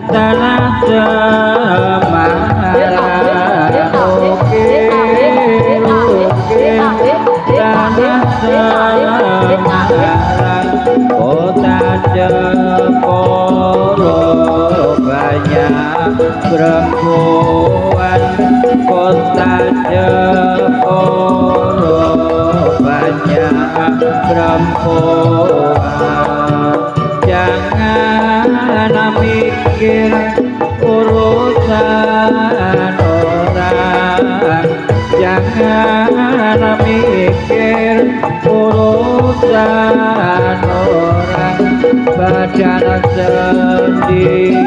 tanah semarang ukir tanah semarang kota Jeporo banyak perempuan kota Jeporo banyak perempuan jangan mikir urusan orang jangan mikir urusan orang badan sendiri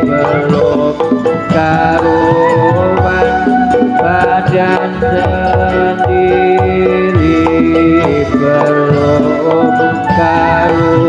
belum karuan badan sendiri belum karuan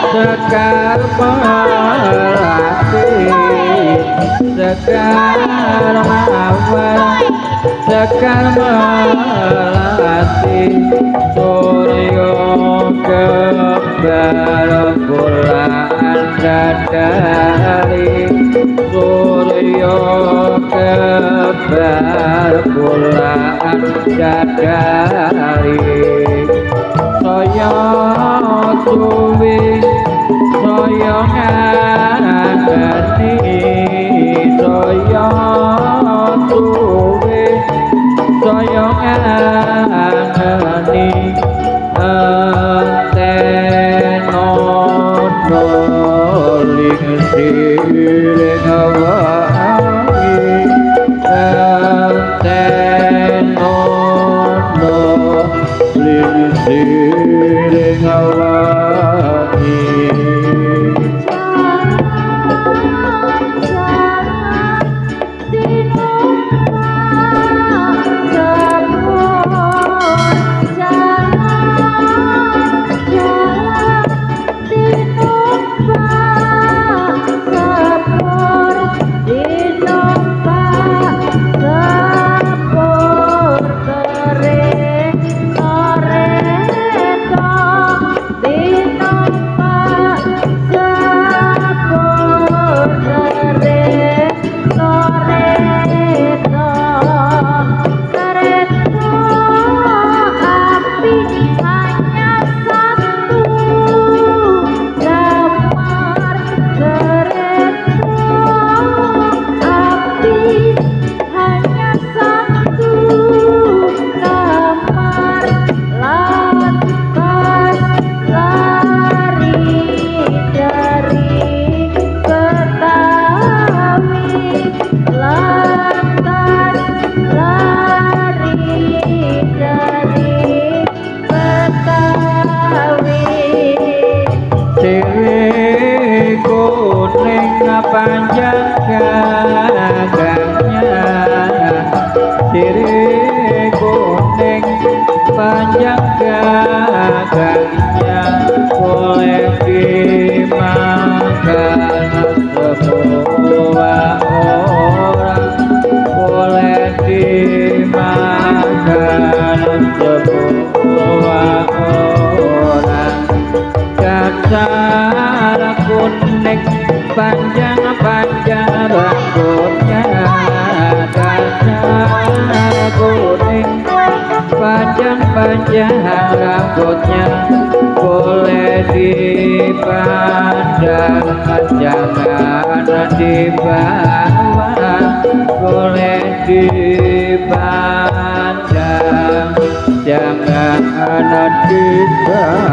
Sekar melati sekar mawar sekar melati suryo kembar bulan dadari suryo kembar bulan dadari saya suwi saya ngati saya suwi saya ngati tenono ling siring wangi tenono ling siring wangi panjang gagangnya sirih kuning panjang gagangnya boleh dimakan semua orang boleh dimakan semua orang dasar kuning kuning panjang-panjang rambutnya dasar kuning panjang-panjang rambutnya boleh dipandang jangan dibawa boleh dipandang jangan dibawa